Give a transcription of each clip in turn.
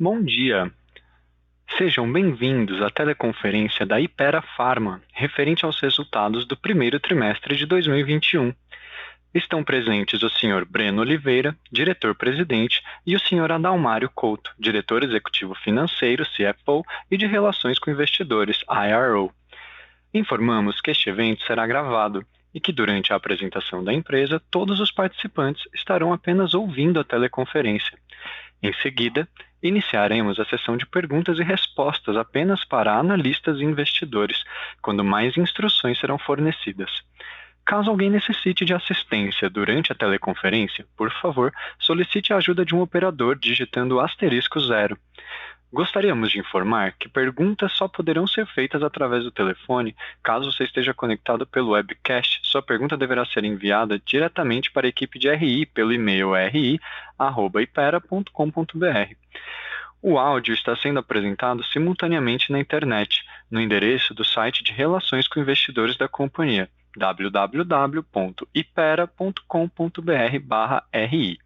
Bom dia. Sejam bem-vindos à teleconferência da Hypera Pharma, referente aos resultados do primeiro trimestre de 2021. Estão presentes o Sr. Breno Oliveira, diretor-presidente, e o Sr. Adalmário Couto, diretor executivo financeiro, CFO, e de Relações com Investidores, IRO. Informamos que este evento será gravado e que durante a apresentação da empresa, todos os participantes estarão apenas ouvindo a teleconferência. Em seguida, iniciaremos a sessão de perguntas e respostas apenas para analistas e investidores, quando mais instruções serão fornecidas. Caso alguém necessite de assistência durante a teleconferência, por favor, solicite a ajuda de um operador digitando *0. Gostaríamos de informar que perguntas só poderão ser feitas através do telefone. Caso você esteja conectado pelo webcast, sua pergunta deverá ser enviada diretamente para a equipe de RI pelo e-mail ri@hypera.com.br. O áudio está sendo apresentado simultaneamente na internet, no endereço do site de Relações com Investidores da companhia, www.hypera.com.br/ri.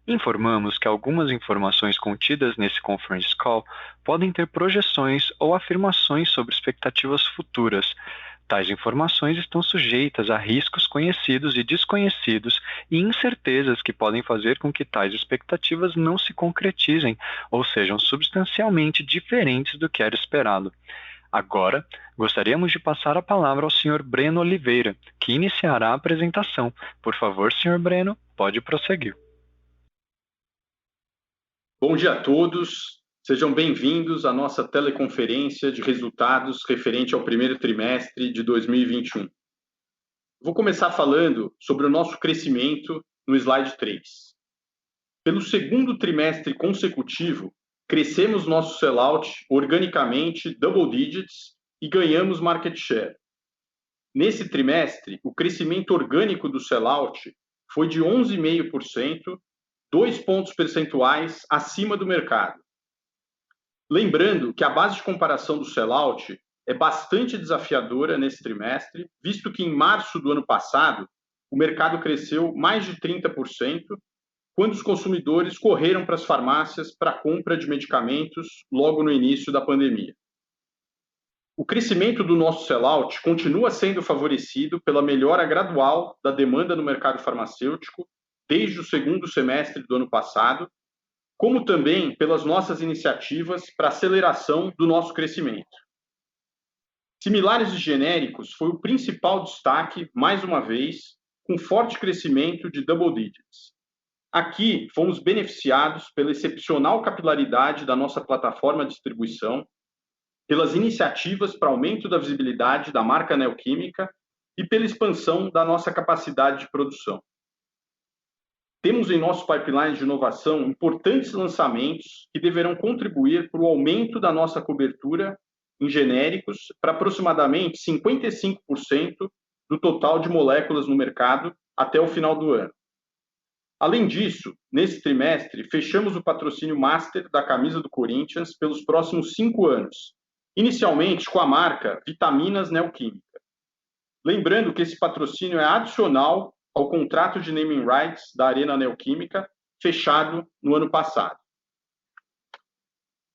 Informamos que algumas informações contidas nesse conference call podem ter projeções ou afirmações sobre expectativas futuras. Tais informações estão sujeitas a riscos conhecidos e desconhecidos e incertezas que podem fazer com que tais expectativas não se concretizem ou sejam substancialmente diferentes do que era esperado. Agora, gostaríamos de passar a palavra ao Sr. Breno Oliveira, que iniciará a apresentação. Por favor, Sr. Breno, pode prosseguir. Bom dia a todos, sejam bem-vindos à nossa teleconferência de resultados referente ao primeiro trimestre de 2021. Vou começar falando sobre o nosso crescimento no slide 3. Pelo segundo trimestre consecutivo, crescemos nosso sellout organicamente double digits e ganhamos market share. Nesse trimestre, o crescimento orgânico do sellout foi de 11,5%, 2 pontos percentuais acima do mercado. Lembrando que a base de comparação do sellout é bastante desafiadora nesse trimestre, visto que em março do ano passado, o mercado cresceu mais de 30%, quando os consumidores correram para as farmácias para a compra de medicamentos logo no início da pandemia. O crescimento do nosso sellout continua sendo favorecido pela melhora gradual da demanda no mercado farmacêutico, desde o segundo semestre do ano passado, como também pelas nossas iniciativas para aceleração do nosso crescimento. Similares e genéricos foi o principal destaque, mais uma vez, com forte crescimento de double digits. Aqui, fomos beneficiados pela excepcional capilaridade da nossa plataforma de distribuição, pelas iniciativas para aumento da visibilidade da marca Neoquímica e pela expansão da nossa capacidade de produção. Temos em nosso pipeline de inovação importantes lançamentos que deverão contribuir para o aumento da nossa cobertura em genéricos para aproximadamente 55% do total de moléculas no mercado até o final do ano. Além disso, nesse trimestre, fechamos o patrocínio master da camisa do Corinthians pelos próximos 5 anos, inicialmente com a marca Vitaminas Neoquímica. Lembrando que esse patrocínio é adicional ao contrato de naming rights da Arena Neoquímica, fechado no ano passado.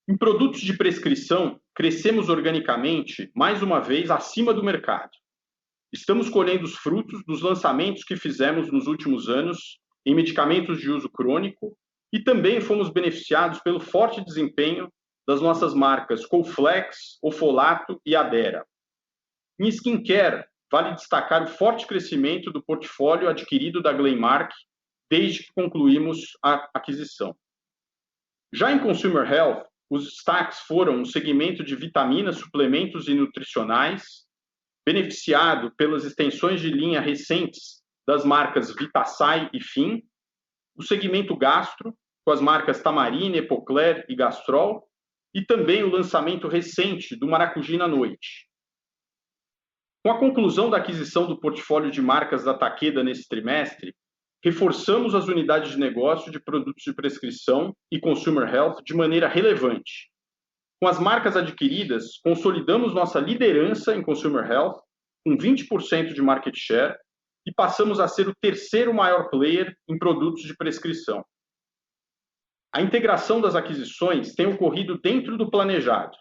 Em produtos de prescrição, crescemos organicamente, mais uma vez, acima do mercado. Estamos colhendo os frutos dos lançamentos que fizemos nos últimos anos em medicamentos de uso crônico e também fomos beneficiados pelo forte desempenho das nossas marcas Colflex, Ofolato e Adera. Em skincare, vale destacar o forte crescimento do portfólio adquirido da Glenmark desde que concluímos a aquisição. Já em Consumer Health, os destaques foram o segmento de vitaminas, suplementos e nutricionais, beneficiado pelas extensões de linha recentes das marcas Vitasay e Fim, o segmento gastro, com as marcas Tamarine, Epocler e Gastrol, e também o lançamento recente do Maracugina Noite. Com a conclusão da aquisição do portfólio de marcas da Takeda nesse trimestre, reforçamos as unidades de negócio de produtos de prescrição e Consumer Health de maneira relevante. Com as marcas adquiridas, consolidamos nossa liderança em Consumer Health, com 20% de market share, e passamos a ser o terceiro maior player em produtos de prescrição. A integração das aquisições tem ocorrido dentro do planejado.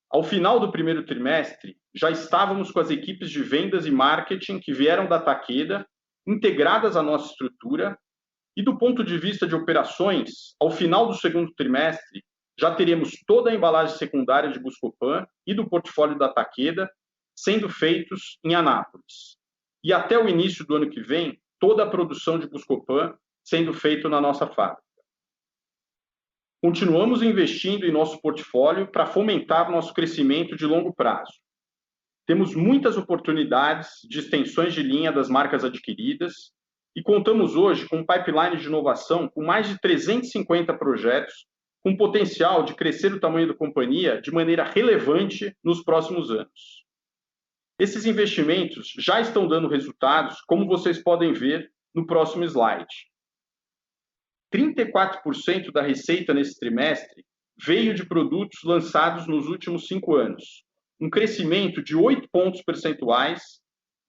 Ao final do primeiro trimestre, já estávamos com as equipes de vendas e marketing que vieram da Takeda integradas à nossa estrutura e, do ponto de vista de operações, ao final do segundo trimestre, já teremos toda a embalagem secundária de Buscopan e do portfólio da Takeda sendo feitos em Anápolis. E até o início do ano que vem, toda a produção de Buscopan sendo feita na nossa fábrica. Continuamos investindo em nosso portfólio para fomentar nosso crescimento de longo prazo. Temos muitas oportunidades de extensões de linha das marcas adquiridas e contamos hoje com um pipeline de inovação com mais de 350 projetos, com potencial de crescer o tamanho da companhia de maneira relevante nos próximos anos. Esses investimentos já estão dando resultados, como vocês podem ver no próximo slide. 34% da receita nesse trimestre veio de produtos lançados nos últimos 5 anos, um crescimento de 8 pontos percentuais,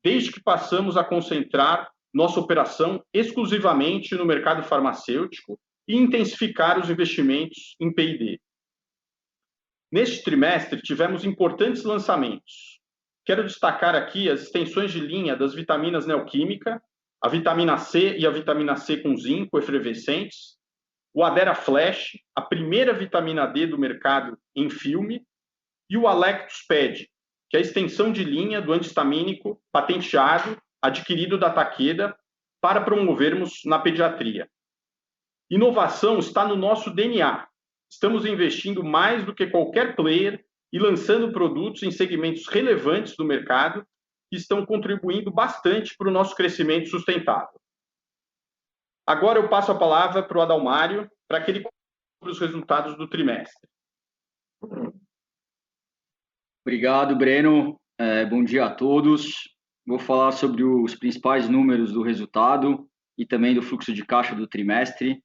desde que passamos a concentrar nossa operação exclusivamente no mercado farmacêutico e intensificar os investimentos em P&D. Neste trimestre, tivemos importantes lançamentos. Quero destacar aqui as extensões de linha das vitaminas Neoquímica, a vitamina C e a vitamina C com zinco efervescentes, o Adera Flash, a primeira vitamina D do mercado em filme, e o Alectus Ped, que é a extensão de linha do antihistamínico patenteado, adquirido da Takeda, para promovermos na pediatria. Inovação está no nosso DNA. Estamos investindo mais do que qualquer player e lançando produtos em segmentos relevantes do mercado que estão contribuindo bastante para o nosso crescimento sustentável. Agora eu passo a palavra para o Adalmário, para que ele conte sobre os resultados do trimestre. Obrigado, Breno. Bom dia a todos. Vou falar sobre os principais números do resultado e também do fluxo de caixa do trimestre,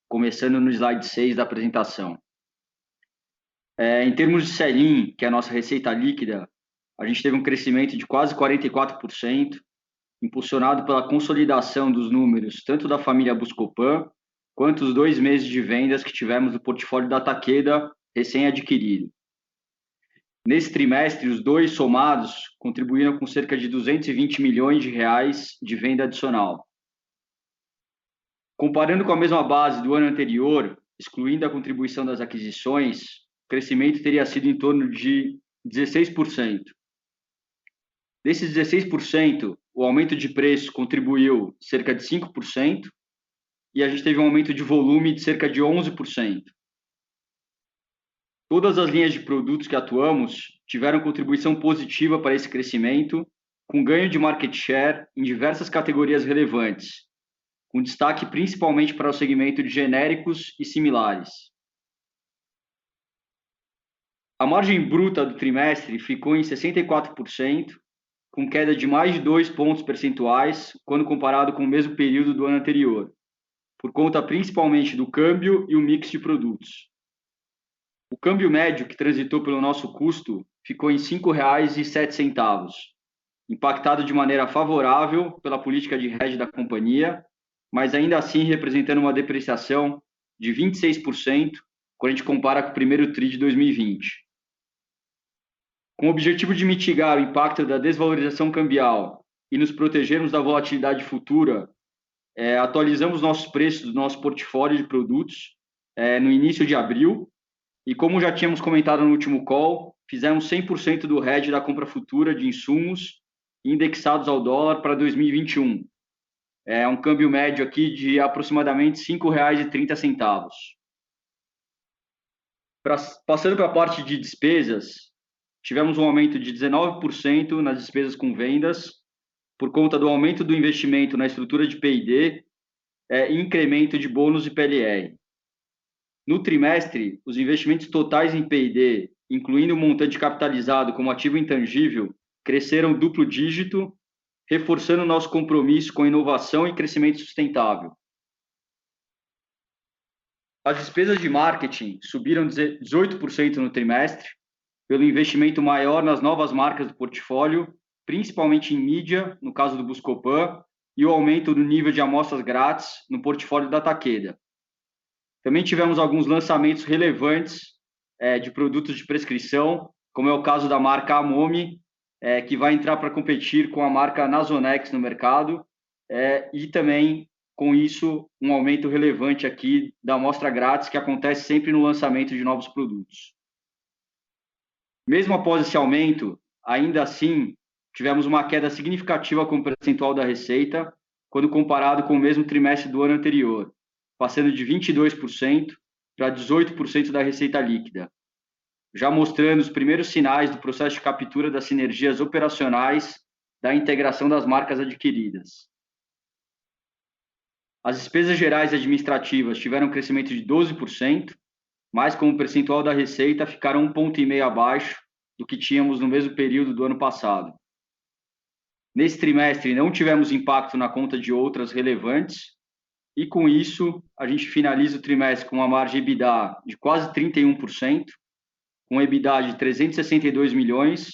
começando no slide 6 da apresentação. Em termos de sell-in, que é a nossa receita líquida, a gente teve um crescimento de quase 44%, impulsionado pela consolidação dos números tanto da família Buscopan, quanto os 2 meses de vendas que tivemos do portfólio da Takeda recém-adquirido. Nesse trimestre, os dois somados contribuíram com cerca de 220 milhões de reais de venda adicional. Comparando com a mesma base do ano anterior, excluindo a contribuição das aquisições, o crescimento teria sido em torno de 16%. Desses 16%, o aumento de preço contribuiu cerca de 5% e a gente teve um aumento de volume de cerca de 11%. Todas as linhas de produtos que atuamos tiveram contribuição positiva para esse crescimento, com ganho de market share em diversas categorias relevantes, com destaque principalmente para o segmento de genéricos e similares. A margem bruta do trimestre ficou em 64%, com queda de mais de 2 pontos percentuais quando comparado com o mesmo período do ano anterior, por conta principalmente do câmbio e o mix de produtos. O câmbio médio que transitou pelo nosso custo ficou em R$ 5,07, impactado de maneira favorável pela política de hedge da companhia, mas ainda assim representando uma depreciação de 26% quando a gente compara com o primeiro TRI de 2020. Com o objetivo de mitigar o impacto da desvalorização cambial e nos protegermos da volatilidade futura, atualizamos nossos preços do nosso portfólio de produtos no início de abril, e como já tínhamos comentado no último call, fizemos 100% do hedge da compra futura de insumos indexados ao dólar para 2021. É um câmbio médio aqui de aproximadamente R$ 5,30. Passando para a parte de despesas, tivemos um aumento de 19% nas despesas com vendas, por conta do aumento do investimento na estrutura de P&D e incremento de bônus e PLR. No trimestre, os investimentos totais em P&D, incluindo o montante capitalizado como ativo intangível, cresceram duplo dígito, reforçando nosso compromisso com inovação e crescimento sustentável. As despesas de marketing subiram 18% no trimestre, pelo investimento maior nas novas marcas do portfólio, principalmente em mídia, no caso do Buscopan, e o aumento do nível de amostras grátis no portfólio da Takeda. Também tivemos alguns lançamentos relevantes de produtos de prescrição, como é o caso da marca Amomi, que vai entrar para competir com a marca Nasonex no mercado, e também, com isso, um aumento relevante aqui da amostra grátis, que acontece sempre no lançamento de novos produtos. Mesmo após esse aumento, ainda assim, tivemos uma queda significativa com o percentual da receita, quando comparado com o mesmo trimestre do ano anterior, passando de 22% para 18% da receita líquida, já mostrando os primeiros sinais do processo de captura das sinergias operacionais da integração das marcas adquiridas. As despesas gerais administrativas tiveram um crescimento de 12%, mas como percentual da receita ficaram 1,5 ponto abaixo do que tínhamos no mesmo período do ano passado. Nesse trimestre não tivemos impacto na conta de outras relevantes, e com isso a gente finaliza o trimestre com uma margem EBITDA de quase 31%, com EBITDA de 362 milhões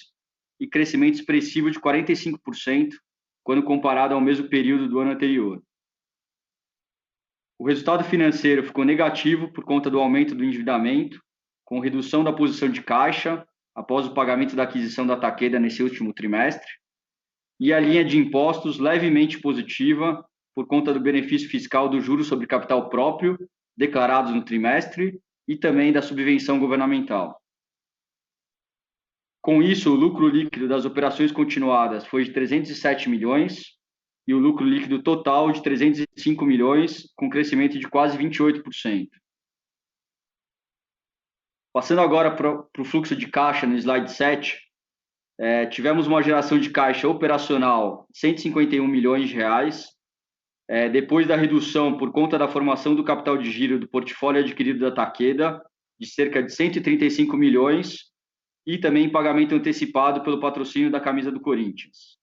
e crescimento expressivo de 45% quando comparado ao mesmo período do ano anterior. O resultado financeiro ficou negativo por conta do aumento do endividamento, com redução da posição de caixa após o pagamento da aquisição da Takeda nesse último trimestre, e a linha de impostos levemente positiva por conta do benefício fiscal do juros sobre capital próprio declarados no trimestre e também da subvenção governamental. Com isso, o lucro líquido das operações continuadas foi de 307 milhões e o lucro líquido total de 305 milhões, com crescimento de quase 28%. Passando agora para o fluxo de caixa no slide 7, tivemos uma geração de caixa operacional de 151 milhões de reais, depois da redução por conta da formação do capital de giro do portfólio adquirido da Takeda, de cerca de 135 milhões, e também pagamento antecipado pelo patrocínio da camisa do Corinthians.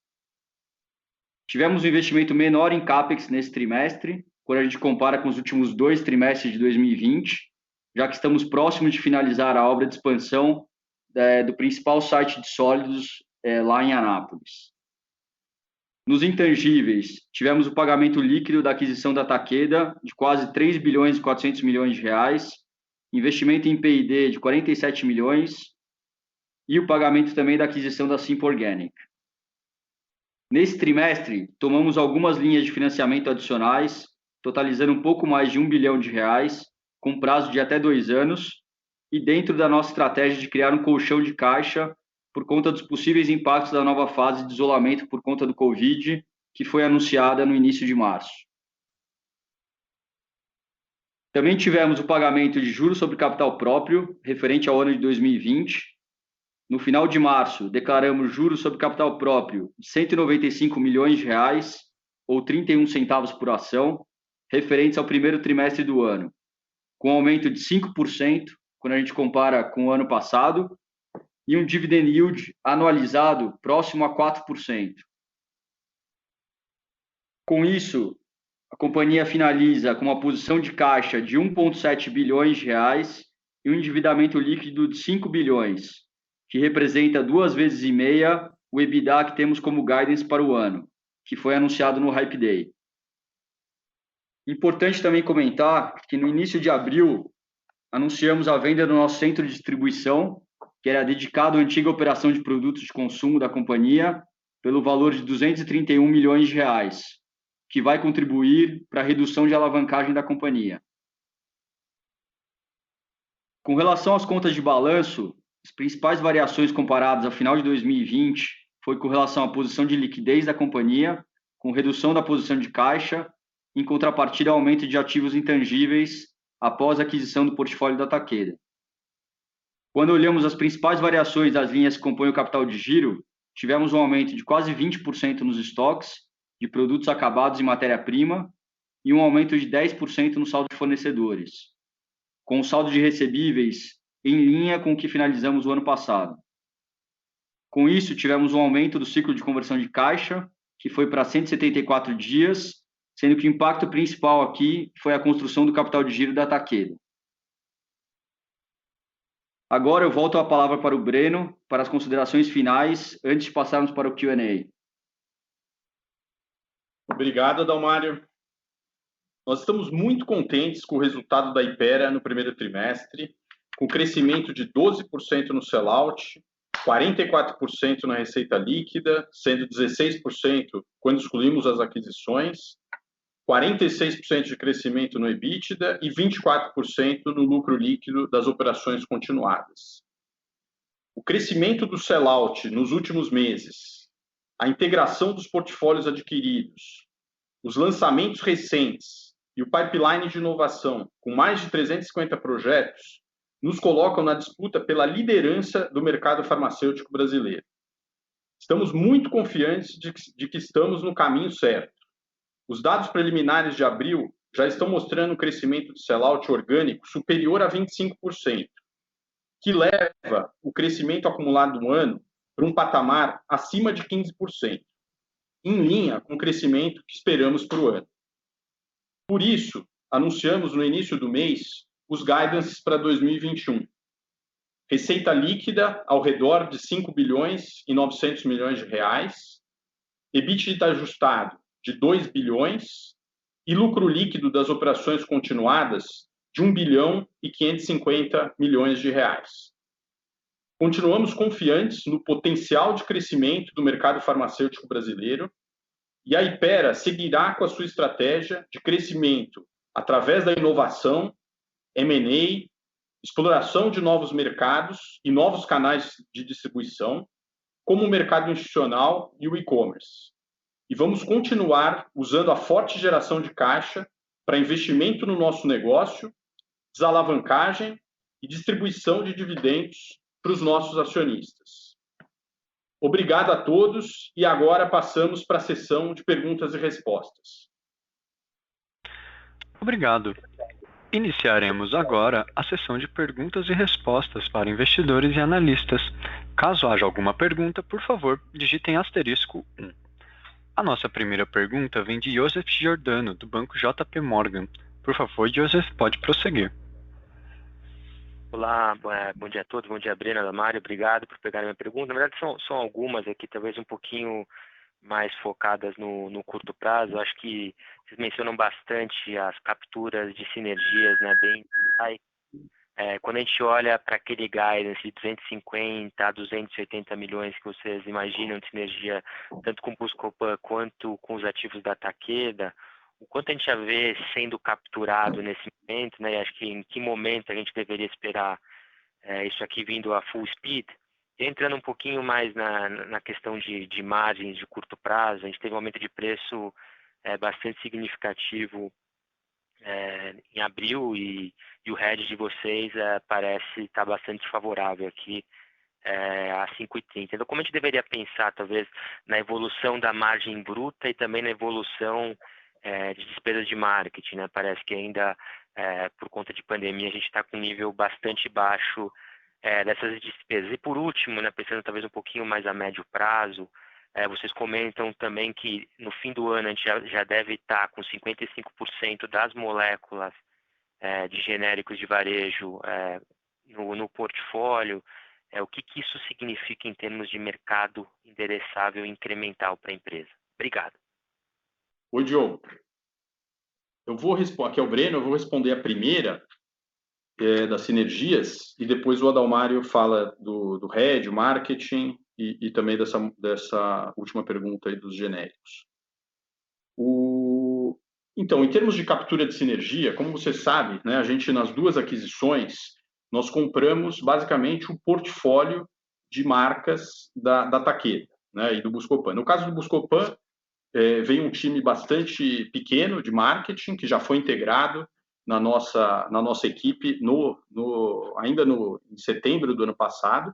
Tivemos um investimento menor em CAPEX nesse trimestre, quando a gente compara com os últimos 2 trimestres de 2020, já que estamos próximos de finalizar a obra de expansão do principal site de sólidos lá em Anápolis. Nos intangíveis, tivemos o pagamento líquido da aquisição da Takeda de quase 3 bilhões e 400 milhões de reais, investimento em P&D de 47 milhões e o pagamento também da aquisição da Simple Organic. Nesse trimestre, tomamos algumas linhas de financiamento adicionais, totalizando um pouco mais de 1 bilhão de reais, com prazo de até 2 anos, e dentro da nossa estratégia de criar um colchão de caixa por conta dos possíveis impactos da nova fase de isolamento por conta do Covid, que foi anunciada no início de março. Também tivemos o pagamento de juros sobre capital próprio, referente ao ano de 2020. No final de março, declaramos juros sobre capital próprio de 195 milhões de reais, ou 31 centavos por ação, referentes ao primeiro trimestre do ano, com aumento de 5% quando a gente compara com o ano passado, e um dividend yield anualizado próximo a 4%. Com isso, a companhia finaliza com uma posição de caixa de 1,7 bilhões de reais e um endividamento líquido de 5 bilhões, que representa 2,5 vezes o EBITDA que temos como guidance para o ano, que foi anunciado no Hype Day. Importante também comentar que no início de abril, anunciamos a venda do nosso centro de distribuição, que era dedicado à antiga operação de produtos de consumo da companhia, pelo valor de 231 milhões de reais, que vai contribuir para a redução de alavancagem da companhia. Com relação às contas de balanço, as principais variações comparadas ao final de 2020 foi com relação à posição de liquidez da companhia, com redução da posição de caixa, em contrapartida ao aumento de ativos intangíveis após a aquisição do portfólio da Takeda. Quando olhamos as principais variações das linhas que compõem o capital de giro, tivemos um aumento de quase 20% nos estoques de produtos acabados e matéria-prima e um aumento de 10% no saldo de fornecedores, com o saldo de recebíveis em linha com o que finalizamos o ano passado. Com isso, tivemos um aumento do ciclo de conversão de caixa, que foi para 174 dias, sendo que o impacto principal aqui foi a construção do capital de giro da Takeda. Agora eu volto a palavra para o Breno, para as considerações finais, antes de passarmos para o Q&A. Obrigado, Adalmário. Nós estamos muito contentes com o resultado da Hypera no primeiro trimestre, com crescimento de 12% no sellout, 44% na receita líquida, sendo 16% quando excluímos as aquisições, 46% de crescimento no EBITDA e 24% no lucro líquido das operações continuadas. O crescimento do sellout nos últimos meses, a integração dos portfólios adquiridos, os lançamentos recentes e o pipeline de inovação, com mais de 350 projetos, nos colocam na disputa pela liderança do mercado farmacêutico brasileiro. Estamos muito confiantes de que estamos no caminho certo. Os dados preliminares de abril já estão mostrando um crescimento de sellout orgânico superior a 25%, que leva o crescimento acumulado do ano para um patamar acima de 15%, em linha com o crescimento que esperamos para o ano. Por isso, anunciamos no início do mês os guidances para 2021. Receita líquida ao redor de 5 bilhões e 900 milhões de reais, EBITDA ajustado de 2 bilhões e lucro líquido das operações continuadas de 1 bilhão e 550 milhões de reais. Continuamos confiantes no potencial de crescimento do mercado farmacêutico brasileiro e a Hypera seguirá com a sua estratégia de crescimento através da inovação, M&A, exploração de novos mercados e novos canais de distribuição, como o mercado institucional e o e-commerce. E vamos continuar usando a forte geração de caixa para investimento no nosso negócio, desalavancagem e distribuição de dividendos para os nossos acionistas. Obrigado a todos e agora passamos para a sessão de perguntas e respostas. Obrigado. Iniciaremos agora a sessão de perguntas e respostas para investidores e analistas. Caso haja alguma pergunta, por favor, digitem *1. A nossa primeira pergunta vem de Joseph Giordano, do Banco JP Morgan. Por favor, Joseph, pode prosseguir. Olá, bom dia a todos, bom dia Breno, Adamário, obrigado por pegarem a minha pergunta. Na verdade, são algumas aqui, talvez um pouquinho mais focadas no curto prazo. Acho que vocês mencionam bastante as capturas de sinergias, né, quando a gente olha para aquele guidance de 250 a 280 milhões que vocês imaginam de sinergia, tanto com o Buscopan quanto com os ativos da Takeda, o quanto a gente já vê sendo capturado nesse momento, né? Acho que em que momento a gente deveria esperar isso aqui vindo a full speed. Entrando um pouquinho mais na questão de margens de curto prazo, a gente teve um aumento de preço bastante significativo em abril e o hedge de vocês parece estar bastante favorável aqui a 5,30. Então, como a gente deveria pensar, talvez, na evolução da margem bruta e também na evolução de despesas de marketing, né? Parece que ainda, por conta de pandemia, a gente está com um nível bastante baixo dessas despesas. E por último, né, pensando talvez um pouquinho mais a médio prazo, vocês comentam também que no fim do ano a gente já deve estar com 55% das moléculas de genéricos de varejo no portfólio. O que isso significa em termos de mercado endereçável e incremental para a empresa? Obrigado. Oi, Diogo. Eu vou responder, aqui é o Breno, eu vou responder a primeira das sinergias e depois o Adalmário fala do hedge, marketing e também dessa última pergunta aí dos genéricos. Então, em termos de captura de sinergia, como você sabe, né, a gente nas duas aquisições, nós compramos basicamente o portfólio de marcas da Takeda, né, e do Buscopan. No caso do Buscopan, veio um time bastante pequeno de marketing, que já foi integrado na nossa equipe ainda em setembro do ano passado.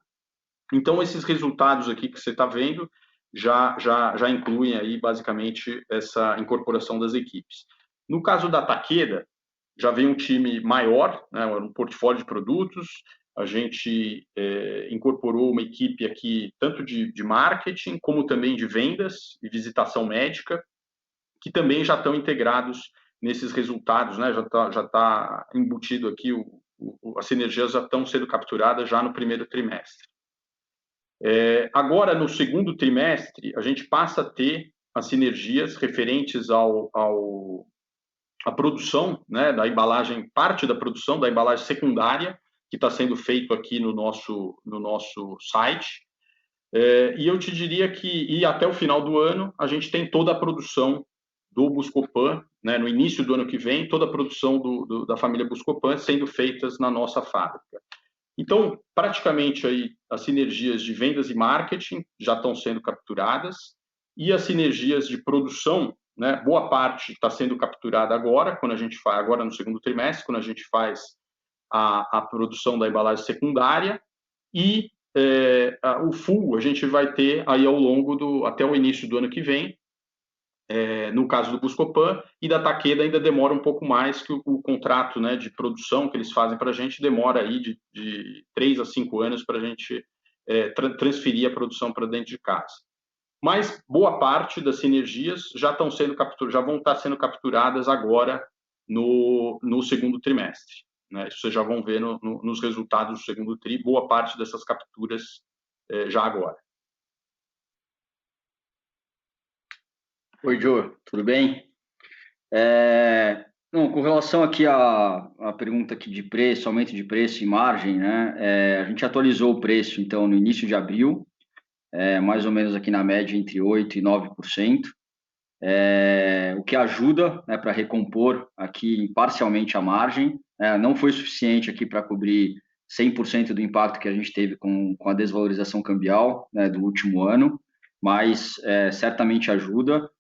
Então, esses resultados aqui que você está vendo já incluem aí basicamente essa incorporação das equipes. No caso da Takeda, já vem um time maior, né, um portfólio de produtos. A gente incorporou uma equipe aqui tanto de marketing como também de vendas e visitação médica, que também já estão integrados nesses resultados, né? Já tá embutido aqui, as sinergias já estão sendo capturadas já no primeiro trimestre. Agora, no segundo trimestre, a gente passa a ter as sinergias referentes ao a produção, né, da embalagem, parte da produção da embalagem secundária, que está sendo feito aqui no nosso site. E eu te diria que até o final do ano, a gente tem toda a produção do Buscopan, né, no início do ano que vem, toda a produção da família Buscopan sendo feitas na nossa fábrica. Então, praticamente aí as sinergias de vendas e marketing já estão sendo capturadas, e as sinergias de produção, né, boa parte está sendo capturada agora, quando a gente faz, agora no segundo trimestre, quando a gente faz a produção da embalagem secundária, e o full a gente vai ter aí ao longo até o início do ano que vem, no caso do Buscopan, e da Takeda ainda demora um pouco mais, que o contrato, né, de produção que eles fazem para a gente demora aí de 3 a 5 anos para a gente transferir a produção para dentro de casa. Mas boa parte das sinergias já vão estar sendo capturadas agora no segundo trimestre, né? Isso vocês já vão ver nos resultados do segundo tri, boa parte dessas capturas já agora. Oi, Joe, tudo bem? Não, com relação aqui à pergunta aqui de preço, aumento de preço e margem, né? A gente atualizou o preço, então, no início de abril, mais ou menos aqui na média entre 8% e 9%, o que ajuda, né, para recompor aqui parcialmente a margem. Não foi suficiente aqui para cobrir 100% do impacto que a gente teve com a desvalorização cambial, né, do último ano, mas certamente ajuda.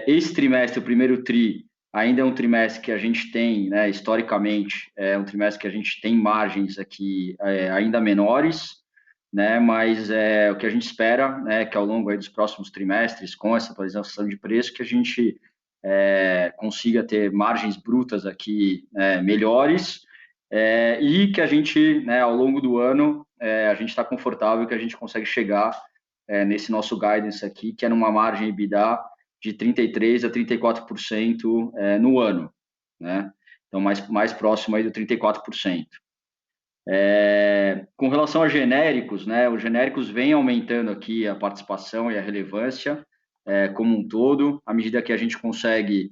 Esse trimestre, o primeiro tri, ainda é um trimestre que a gente tem, né, historicamente, é um trimestre que a gente tem margens aqui ainda menores, né, mas o que a gente espera, né, que ao longo aí dos próximos trimestres, com essa atualização de preço, que a gente consiga ter margens brutas aqui melhores, e que a gente, né, ao longo do ano, a gente está confortável que a gente consegue chegar nesse nosso guidance aqui, que é numa margem EBITDA de 33% a 34% no ano, né? Então, mais próximo aí do 34%. Com relação a genéricos, né? Os genéricos vêm aumentando aqui a participação e a relevância como um todo, à medida que a gente consegue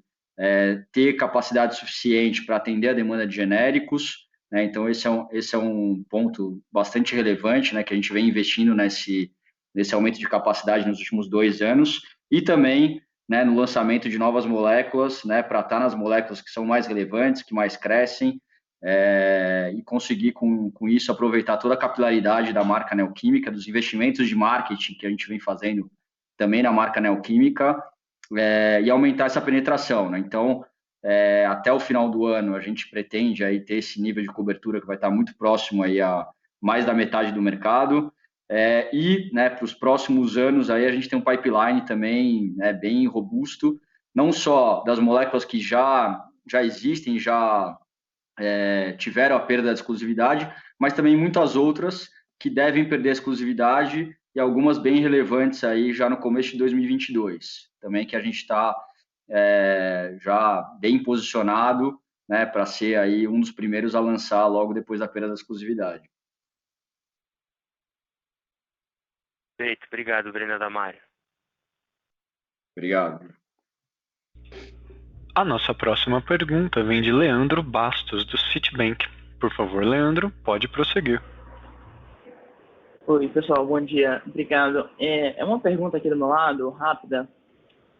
ter capacidade suficiente para atender a demanda de genéricos, né? Então, esse é um ponto bastante relevante, né? Que a gente vem investindo nesse aumento de capacidade nos últimos 2 anos, e também, né, no lançamento de novas moléculas, né, para estar nas moléculas que são mais relevantes, que mais crescem, e conseguir com isso aproveitar toda a capilaridade da marca Neoquímica, dos investimentos de marketing que a gente vem fazendo também na marca Neoquímica, e aumentar essa penetração, né? Então, até o final do ano, a gente pretende aí ter esse nível de cobertura que vai estar muito próximo aí a mais da metade do mercado. E, né, para os próximos anos aí a gente tem um pipeline também, né, bem robusto, não só das moléculas que já existem, já tiveram a perda da exclusividade, mas também muitas outras que devem perder a exclusividade, e algumas bem relevantes aí já no começo de 2022, também, que a gente está já bem posicionado, né, para ser aí um dos primeiros a lançar logo depois da perda da exclusividade. Perfeito, obrigado, Breno Damário. Obrigado. A nossa próxima pergunta vem de Leandro Bastos, do Citibank. Por favor, Leandro, pode prosseguir. Oi, pessoal, bom dia. Obrigado. Uma pergunta aqui do meu lado, rápida.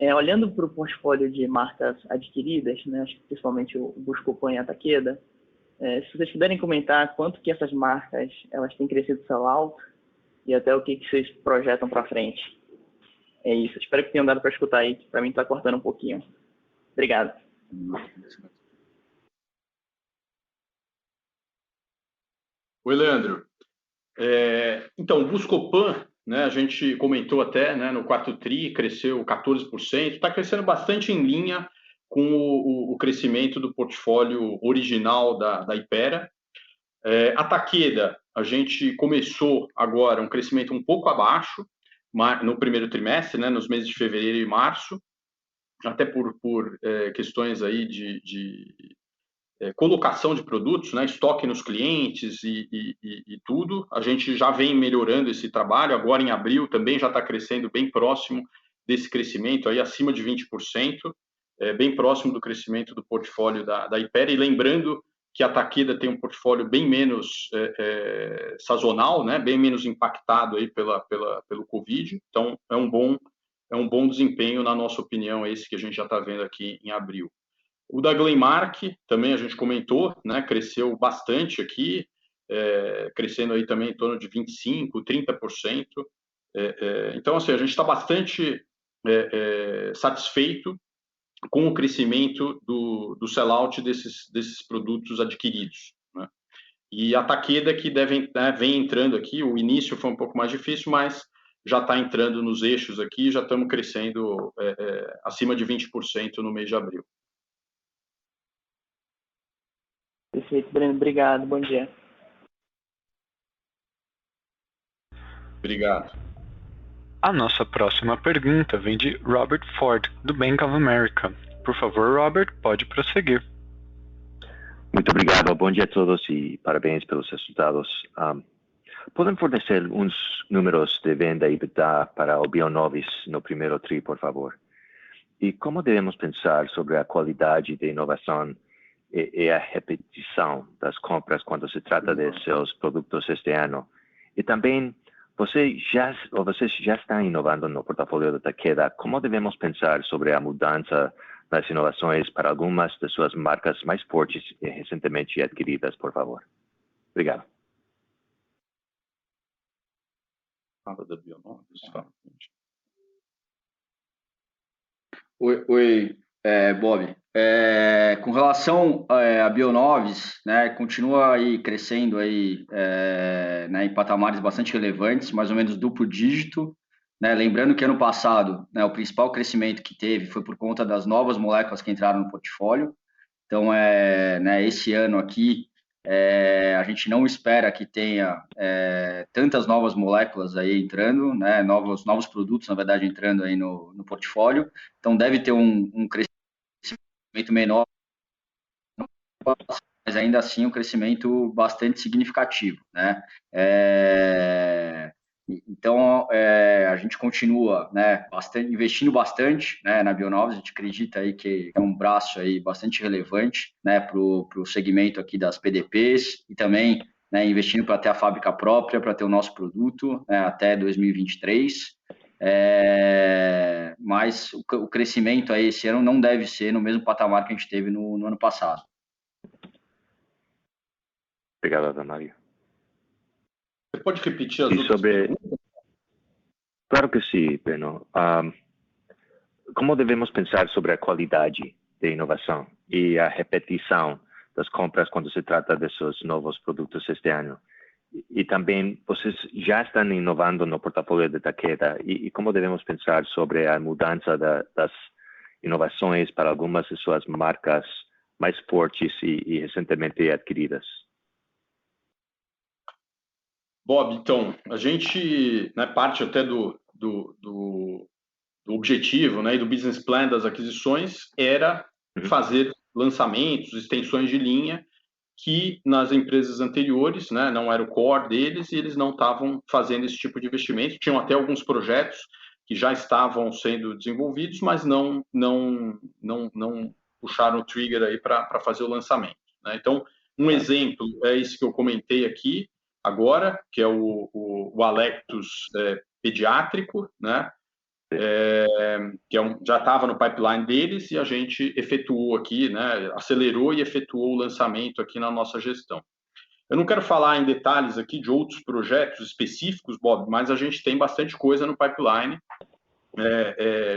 Olhando para o portfólio de marcas adquiridas, né, acho que principalmente o Buscopan e a Takeda, se vocês puderem comentar quanto que essas marcas elas têm crescido sell-out e até o que vocês projetam para frente. É isso. Espero que tenham dado para escutar aí, que para mim está cortando um pouquinho. Obrigado. Oi, Leandro. Então, o Buscopan, né, a gente comentou até, né, no quarto tri, cresceu 14%, está crescendo bastante em linha com o crescimento do portfólio original da Hypera. A Takeda, a gente começou agora um crescimento um pouco abaixo, no primeiro trimestre, né, nos meses de fevereiro e março, até por questões aí de colocação de produtos, né, estoque nos clientes e tudo. A gente já vem melhorando esse trabalho, agora em abril também já está crescendo bem próximo desse crescimento, aí acima de 20%. bem próximo do crescimento do portfólio da Hypera, e lembrando que a Takeda tem um portfólio bem menos sazonal, né, bem menos impactado aí pelo Covid, então é um bom desempenho, na nossa opinião, esse que a gente já está vendo aqui em abril. O da Glenmark, também a gente comentou, né, cresceu bastante aqui, crescendo aí também em torno de 25%, 30%. Então, assim, a gente está bastante satisfeito com o crescimento do sell-out desses produtos adquiridos, né? E a Takeda, que vem entrando aqui, o início foi um pouco mais difícil, mas já está entrando nos eixos aqui, já estamos crescendo acima de 20% no mês de abril. Perfeito, Breno. Obrigado. Bom dia. Obrigado. A nossa próxima pergunta vem de Robert Ford, do Bank of America. Por favor, Robert, pode prosseguir. Muito obrigado. Bom dia a todos e parabéns pelos resultados. Podem fornecer uns números de venda e EBITDA para o Bionovis no primeiro TRI, por favor? E como devemos pensar sobre a qualidade de inovação e a repetição das compras quando se trata de seus produtos este ano? E também, vocês já estão inovando no portfólio da Takeda. Como devemos pensar sobre a mudança das inovações para algumas de suas marcas mais fortes e recentemente adquiridas, por favor? Obrigado. Fala da Bionovis. Oi, Bob. Com relação a Bionovis, né, continua aí crescendo aí, né, em patamares bastante relevantes, mais ou menos duplo dígito, né, lembrando que ano passado, né, o principal crescimento que teve foi por conta das novas moléculas que entraram no portfólio. Então, né, esse ano aqui, a gente não espera que tenha tantas novas moléculas aí entrando, né, novos produtos, na verdade, entrando aí no portfólio. Então, deve ter um crescimento menor, mas ainda assim um crescimento bastante significativo, né? Então, a gente continua, né, investindo bastante, né, na Bionovis. A gente acredita aí que é um braço aí bastante relevante, né, para o segmento aqui das PDPs, e também, né, investindo para ter a fábrica própria, para ter o nosso produto, né, até 2023. Mas o crescimento aí esse ano não deve ser no mesmo patamar que a gente teve no ano passado. Obrigado, Adalmario. Você pode repetir as outras perguntas? Claro que sim, Breno. Como devemos pensar sobre a qualidade de inovação e a repetição das compras quando se trata desses novos produtos este ano? E também, vocês já estão inovando no portfólio de Takeda, e como devemos pensar sobre a mudança das inovações para algumas de suas marcas mais fortes e recentemente adquiridas? Bob, então, a gente, né, parte até do objetivo, né, e do business plan das aquisições era fazer lançamentos, extensões de linha, que nas empresas anteriores, né, não era o core deles, e eles não estavam fazendo esse tipo de investimento. Tinham até alguns projetos que já estavam sendo desenvolvidos, mas não puxaram o trigger aí para fazer o lançamento, né? Então, um exemplo é esse que eu comentei aqui agora, que é o Alectus pediátrico, né? Que já estava no pipeline deles, e a gente efetuou aqui, né, acelerou e efetuou o lançamento aqui na nossa gestão. Eu não quero falar em detalhes aqui de outros projetos específicos, Bob, mas a gente tem bastante coisa no pipeline,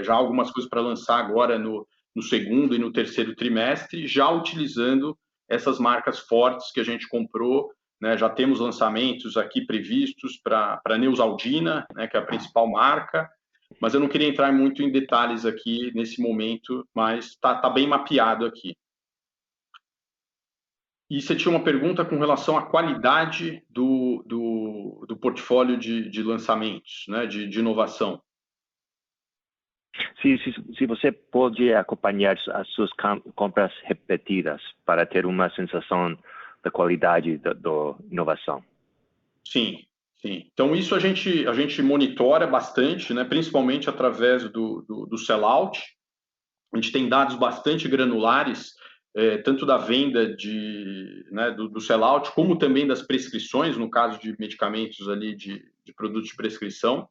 já algumas coisas para lançar agora no segundo e no terceiro trimestre, já utilizando essas marcas fortes que a gente comprou, né? Já temos lançamentos aqui previstos para a Neosaldina, né, que é a principal marca, mas eu não queria entrar muito em detalhes aqui nesse momento, mas tá bem mapeado aqui. E você tinha uma pergunta com relação à qualidade do portfólio de lançamentos, né, de inovação. Se você pode acompanhar as suas compras repetidas para ter uma sensação da qualidade da inovação. Sim. Então, isso a gente monitora bastante, né, principalmente através do sell-out. A gente tem dados bastante granulares, tanto da venda do sellout, como também das prescrições, no caso de medicamentos ali de produtos de prescrição.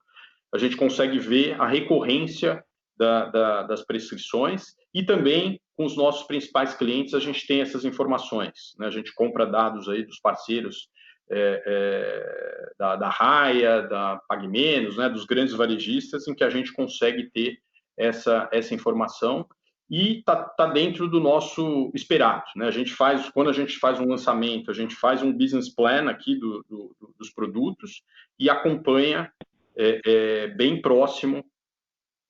A gente consegue ver a recorrência das prescrições e também com os nossos principais clientes a gente tem essas informações, né? A gente compra dados aí dos parceiros da Raia, da Pague Menos, né? Dos grandes varejistas, em que a gente consegue ter essa informação e tá dentro do nosso esperado, né? Quando a gente faz um lançamento, a gente faz um business plan aqui dos produtos e acompanha bem próximo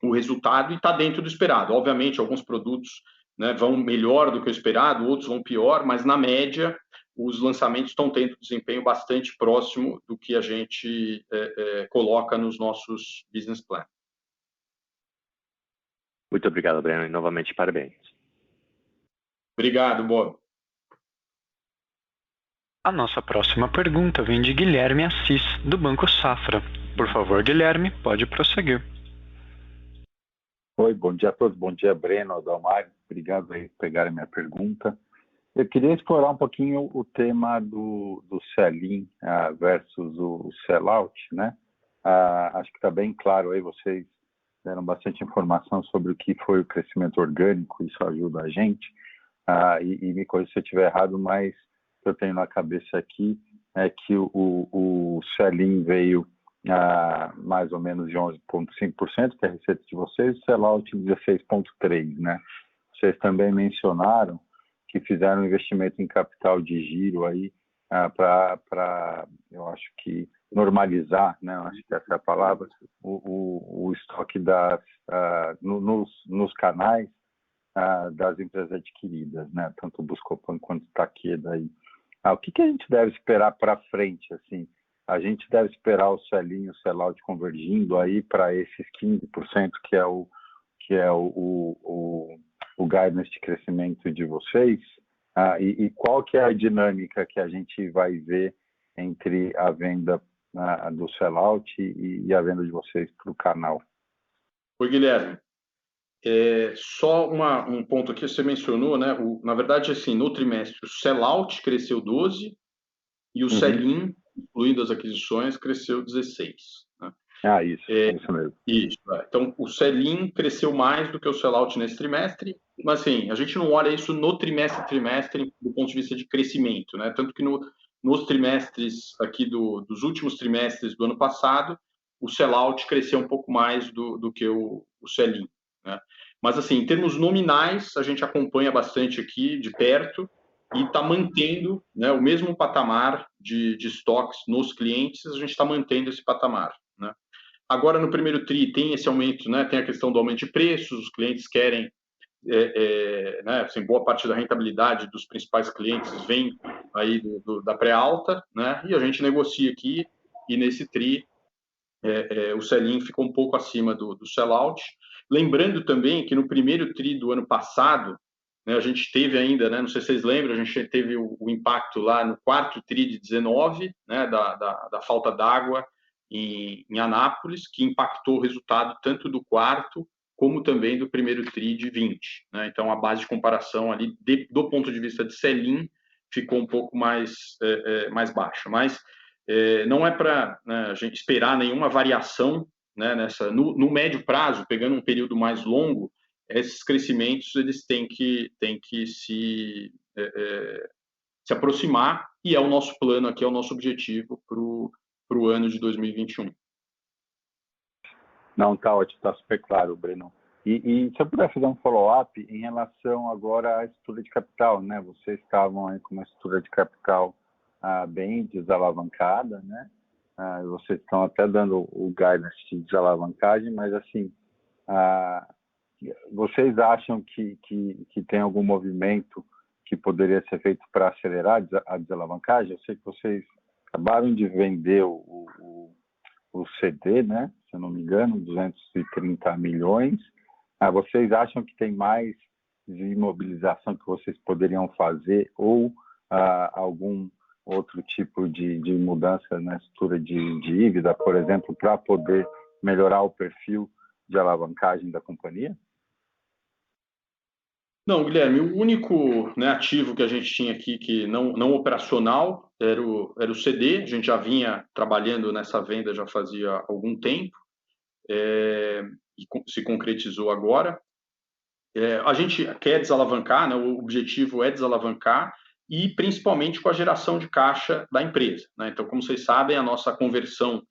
o resultado e está dentro do esperado. Obviamente, alguns produtos, né, vão melhor do que o esperado, outros vão pior, mas na média os lançamentos estão tendo desempenho bastante próximo do que a gente coloca nos nossos business plan. Muito obrigado, Breno, e novamente parabéns. Obrigado, Bob. A nossa próxima pergunta vem de Guilherme Assis, do Banco Safra. Por favor, Guilherme, pode prosseguir. Oi, bom dia a todos. Bom dia, Breno, Adalmar. Obrigado aí por pegarem minha pergunta. Eu queria explorar um pouquinho o tema do sell-in versus o sell-out, né? Acho que está bem claro aí, vocês deram bastante informação sobre o que foi o crescimento orgânico, isso ajuda a gente. E me corrija se eu estiver errado, mas o que eu tenho na cabeça aqui é que o sell-in veio mais ou menos de 11,5%, que é a receita de vocês, o sell-out de 16,3%, né? Vocês também mencionaram que fizeram um investimento em capital de giro aí para, eu acho que, normalizar, né? Eu acho que essa é a palavra, o estoque nos canais das empresas adquiridas, né? Tanto o Buscopan quanto o Takeda aí. O que a gente deve esperar para frente, assim? A gente deve esperar o sell-in e o sell-out convergindo aí para esses 15% que é o guidance de crescimento de vocês? E qual que é a dinâmica que a gente vai ver entre a venda do sell-out e a venda de vocês para o canal? Oi, Guilherme. Só um ponto aqui, você mencionou, né? Na verdade, assim, no trimestre, o sell-out cresceu 12% e o sell-in, incluindo as aquisições, cresceu 16%. Né? Isso mesmo. Isso. Então, o sell-in cresceu mais do que o sell-out nesse trimestre, mas assim, a gente não olha isso no trimestre do ponto de vista de crescimento, né? Tanto que nos trimestres aqui dos últimos trimestres do ano passado, o sell-out cresceu um pouco mais do que o sell-in, né? Mas assim, em termos nominais, a gente acompanha bastante aqui de perto e está mantendo, né, o mesmo patamar de estoques nos clientes, a gente está mantendo esse patamar, né? Agora, no primeiro TRI, tem esse aumento, né? Tem a questão do aumento de preços, os clientes querem, né? Assim, boa parte da rentabilidade dos principais clientes vem aí da pré-alta, né? E a gente negocia aqui, e nesse TRI, o sell-in ficou um pouco acima do sell-out. Lembrando também que no primeiro TRI do ano passado, né, a gente teve ainda, né, não sei se vocês lembram, a gente teve o impacto lá no quarto TRI de 19, né, da falta d'água em Anápolis, que impactou o resultado tanto do quarto como também do primeiro TRI de 20. Né? Então, a base de comparação ali, do ponto de vista de sell-in, ficou um pouco mais baixa. Mas não é para, né, a gente esperar nenhuma variação, né, no médio prazo, pegando um período mais longo, esses crescimentos eles têm que se aproximar, e é o nosso plano aqui, é o nosso objetivo para o ano de 2021. Não, tá ótimo, tá super claro, Breno. E se eu puder fazer um follow-up em relação agora à estrutura de capital, né? Vocês estavam aí com uma estrutura de capital bem desalavancada, né? Vocês estão até dando o guidance de desalavancagem, mas assim, vocês acham que tem algum movimento que poderia ser feito para acelerar a desalavancagem? Eu sei que vocês acabaram de vender o CD, né? Se eu não me engano, 230 milhões. Vocês acham que tem mais de imobilização que vocês poderiam fazer ou algum outro tipo de mudança na estrutura de dívida, por exemplo, para poder melhorar o perfil de alavancagem da companhia? Não, Guilherme, o único, né, ativo que a gente tinha aqui que não operacional era o CD. A gente já vinha trabalhando nessa venda já fazia algum tempo, e se concretizou agora. A gente quer desalavancar, né, o objetivo é desalavancar, e principalmente com a geração de caixa da empresa, né? Então, como vocês sabem, a nossa conversão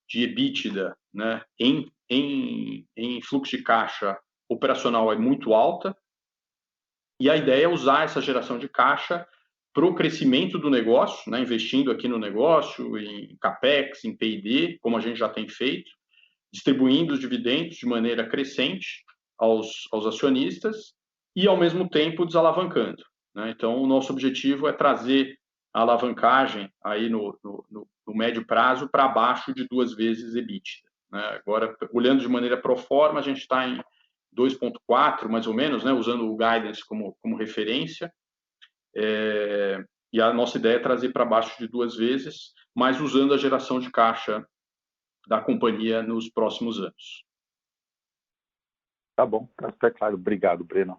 de EBITDA, né, em fluxo de caixa operacional é muito alta, e a ideia é usar essa geração de caixa para o crescimento do negócio, né, investindo aqui no negócio, em CAPEX, em P&D, como a gente já tem feito, distribuindo os dividendos de maneira crescente aos acionistas e, ao mesmo tempo, desalavancando, né? Então, o nosso objetivo é trazer a alavancagem aí no médio prazo para abaixo de 2 vezes EBITDA, né? Agora, olhando de maneira pro forma, a gente está em 2,4, mais ou menos, né, usando o guidance como referência, e a nossa ideia é trazer para baixo de 2 vezes, mas usando a geração de caixa da companhia nos próximos anos. Tá bom, tá claro. Obrigado, Breno.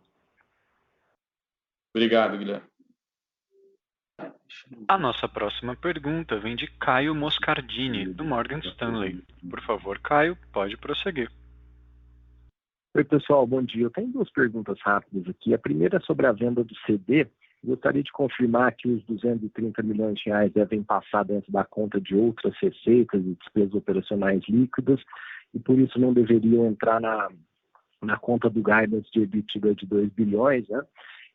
Obrigado, Guilherme. A nossa próxima pergunta vem de Caio Moscardini, do Morgan Stanley. Por favor, Caio, pode prosseguir. Oi, pessoal, bom dia. Eu tenho 2 perguntas rápidas aqui. A primeira é sobre a venda do CD. Gostaria de confirmar que os 230 milhões de reais devem passar dentro da conta de outras receitas e despesas operacionais líquidas, e por isso não deveriam entrar na conta do guidance de EBITDA de 2 bilhões, né?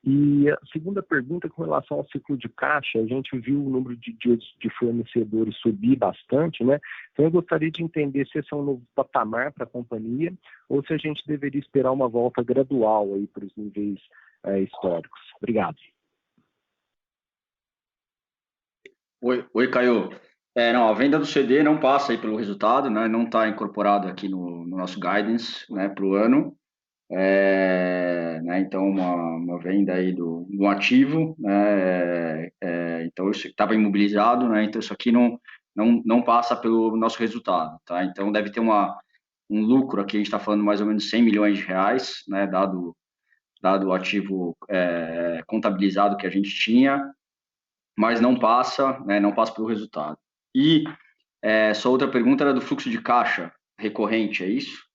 E a segunda pergunta com relação ao ciclo de caixa, a gente viu o número de dias de fornecedores subir bastante, né? Então eu gostaria de entender se esse é um novo patamar para a companhia ou se a gente deveria esperar uma volta gradual aí para os níveis históricos. Obrigado. Oi, Caio. Não, a venda do CD não passa aí pelo resultado, né? Não está incorporado aqui no nosso guidance, né, para o ano. Né, então, uma venda aí do ativo, né, então isso estava imobilizado, né, então isso aqui não passa pelo nosso resultado, tá? Então deve ter um lucro aqui, a gente está falando mais ou menos 100 milhões de reais, né, dado o ativo contabilizado que a gente tinha, mas não passa, né, não passa pelo resultado. E só outra pergunta era do fluxo de caixa recorrente, é isso?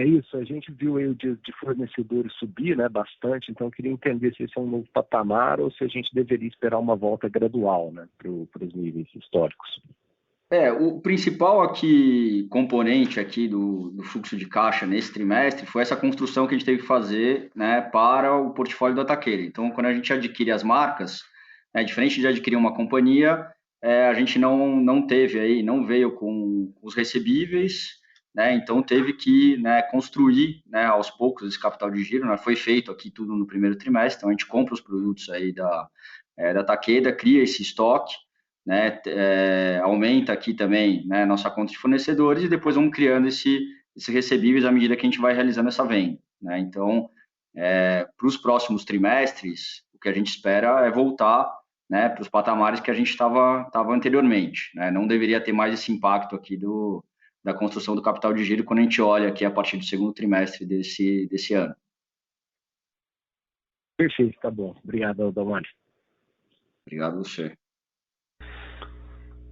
Isso. A gente viu aí o dia de fornecedores subir, né, bastante, então eu queria entender se esse é um novo patamar ou se a gente deveria esperar uma volta gradual, né, para os níveis históricos. O principal componente aqui do fluxo de caixa nesse trimestre foi essa construção que a gente teve que fazer, né, para o portfólio da Taqueira. Então, quando a gente adquire as marcas, né, diferente de adquirir uma companhia, a gente não teve aí, não veio com os recebíveis, né, então teve que, né, construir, né, aos poucos esse capital de giro, né, foi feito aqui tudo no primeiro trimestre, então a gente compra os produtos aí da Taqueda, cria esse estoque, né, aumenta aqui também, né, nossa conta de fornecedores e depois vamos criando esses recebíveis à medida que a gente vai realizando essa venda, né? Então, para os próximos trimestres, o que a gente espera é voltar, né, para os patamares que a gente estava anteriormente, né? Não deveria ter mais esse impacto aqui da construção do capital de giro quando a gente olha aqui a partir do segundo trimestre desse ano. Perfeito, tá bom. Obrigado, Adalmar. Obrigado a você.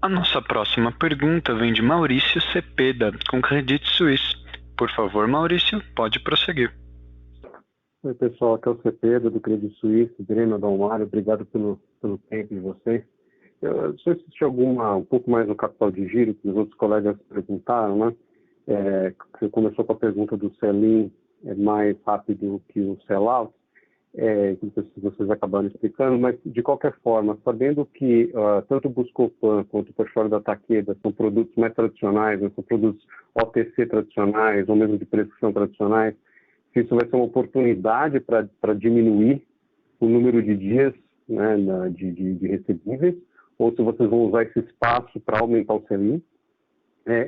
A nossa próxima pergunta vem de Maurício Cepeda, com Credit Suisse. Por favor, Maurício, pode prosseguir. Oi, pessoal, aqui é o Cepeda, do Credit Suisse, Breno, Adalmar, obrigado pelo tempo de vocês. Eu só assisti um pouco mais no capital de giro, que os outros colegas perguntaram, né? Você começou com a pergunta do sell-in mais rápido que o sell-out, que vocês acabaram explicando, mas de qualquer forma, sabendo que tanto o Buscopan quanto o portfólio da Taqueda são produtos mais tradicionais, né, são produtos OTC tradicionais, ou mesmo de prescrição tradicionais, se isso vai ser uma oportunidade para diminuir o número de dias, né, de recebíveis, ou se vocês vão usar esse espaço para aumentar o sell-in.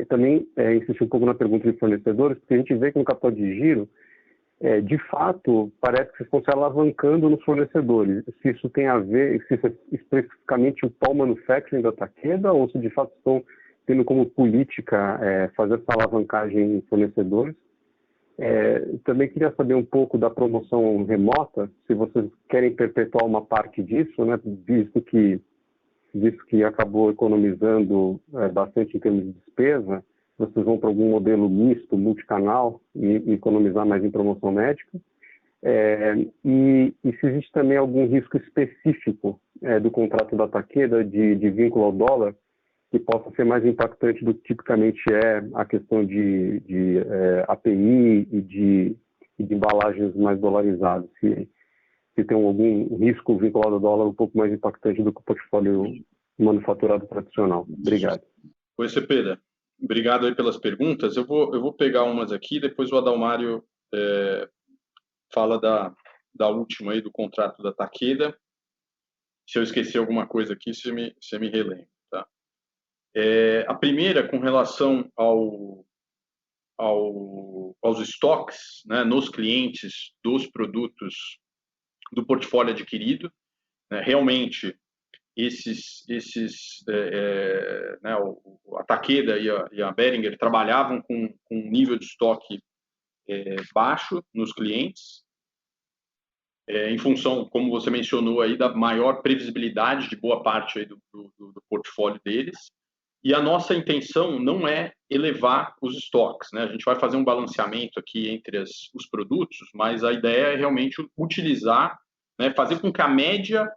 Também insistir um pouco na pergunta de fornecedores, porque a gente vê que no capital de giro, de fato, parece que vocês estão se alavancando nos fornecedores. Se isso tem a ver, se isso é especificamente o Pall Manufacturing da Taqueda, ou se de fato estão tendo como política fazer essa alavancagem em fornecedores. Também queria saber um pouco da promoção remota, se vocês querem perpetuar uma parte disso, né, visto que acabou economizando bastante em termos de despesa, vocês vão para algum modelo misto, multicanal, e economizar mais em promoção médica. E se existe também algum risco específico do contrato da Takeda de vínculo ao dólar, que possa ser mais impactante do que tipicamente é a questão de API e de embalagens mais dolarizadas. Se tem algum risco vinculado ao dólar um pouco mais impactante do que o portfólio manufaturado tradicional. Obrigado. Oi, Cepeda. Obrigado aí pelas perguntas. Eu vou pegar umas aqui, depois o Adalmário fala da última aí, do contrato da Takeda. Se eu esquecer alguma coisa aqui, você me relembra. Tá? A primeira, com relação aos estoques, né, nos clientes dos produtos do portfólio adquirido, né, realmente né, a Takeda e a Boehringer trabalhavam com um nível de estoque baixo nos clientes, em função, como você mencionou aí, da maior previsibilidade de boa parte aí do portfólio deles. E a nossa intenção não é elevar os estoques, né? A gente vai fazer um balanceamento aqui entre os produtos, mas a ideia é realmente utilizar, né, fazer com que a média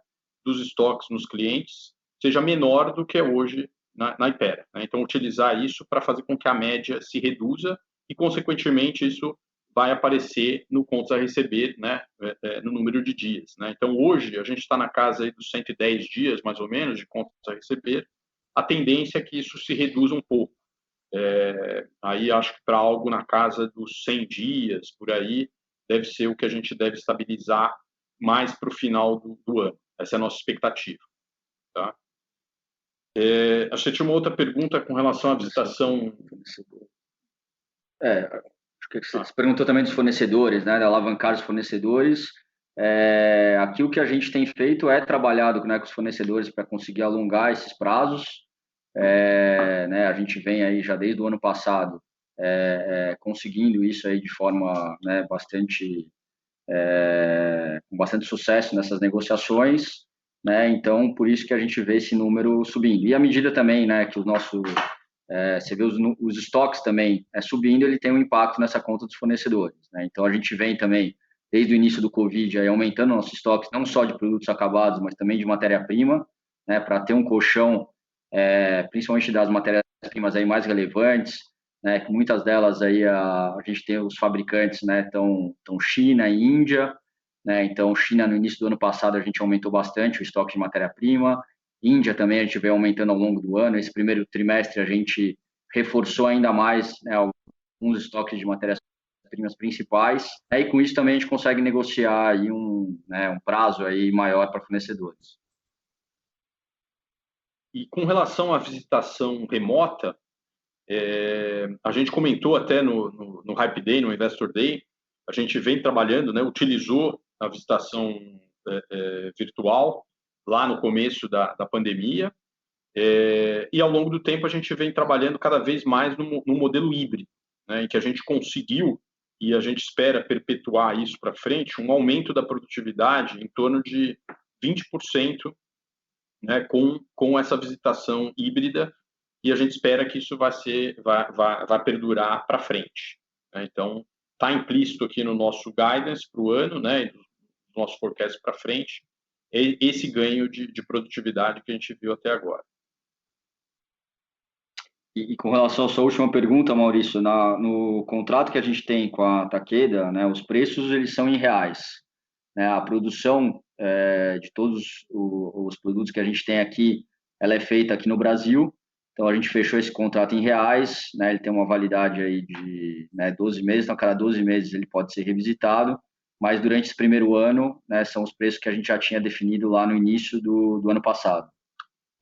dos estoques nos clientes seja menor do que é hoje na Hypera, né? Então, utilizar isso para fazer com que a média se reduza e, consequentemente, isso vai aparecer no contas a receber, né, no número de dias, né? Então, hoje, a gente está na casa aí dos 110 dias, mais ou menos, de contas a receber. A tendência é que isso se reduza um pouco. Aí, acho que para algo na casa dos 100 dias, por aí, deve ser o que a gente deve estabilizar mais para o final do ano. Essa é a nossa expectativa. Tá? Acho que você tinha uma outra pergunta com relação à visitação. Acho que você perguntou também dos fornecedores, né, de alavancar os fornecedores. Aqui o que a gente tem feito é trabalhado, né, com os fornecedores para conseguir alongar esses prazos. Né, a gente vem aí já desde o ano passado conseguindo isso aí de forma, né, com bastante sucesso nessas negociações, né? Então, por isso que a gente vê esse número subindo. E à medida também, né, que o nosso você vê os estoques também subindo, ele tem um impacto nessa conta dos fornecedores, né? Então, a gente vem também, desde o início do Covid, aí, aumentando nossos estoques, não só de produtos acabados, mas também de matéria-prima, né, para ter um colchão, principalmente das matérias-primas aí mais relevantes, né, que muitas delas aí a gente tem os fabricantes, né, estão China e Índia, né? Então, China, no início do ano passado, a gente aumentou bastante o estoque de matéria-prima. Índia também a gente vem aumentando ao longo do ano. Esse primeiro trimestre a gente reforçou ainda mais, né, alguns estoques de matérias-primas principais. E com isso também a gente consegue negociar aí um prazo aí maior para fornecedores. E com relação à visitação remota, a gente comentou até no Hype Day, no Investor Day, a gente vem trabalhando, né, utilizou a visitação virtual lá no começo da pandemia, e ao longo do tempo a gente vem trabalhando cada vez mais no modelo híbrido, né, em que a gente conseguiu, e a gente espera perpetuar isso para frente, um aumento da produtividade em torno de 20%, né, com essa visitação híbrida, e a gente espera que isso vai perdurar para frente, né? Então, está implícito aqui no nosso guidance para o ano, né, e do nosso forecast para frente, esse ganho de produtividade que a gente viu até agora. E com relação à sua última pergunta, Maurício, no contrato que a gente tem com a Takeda, né, os preços eles são em reais, né? A produção de todos os produtos que a gente tem aqui, ela é feita aqui no Brasil. Então, a gente fechou esse contrato em reais, né? Ele tem uma validade aí de 12 meses, então, a cada 12 meses ele pode ser revisitado, mas durante esse primeiro ano, né, são os preços que a gente já tinha definido lá no início do ano passado.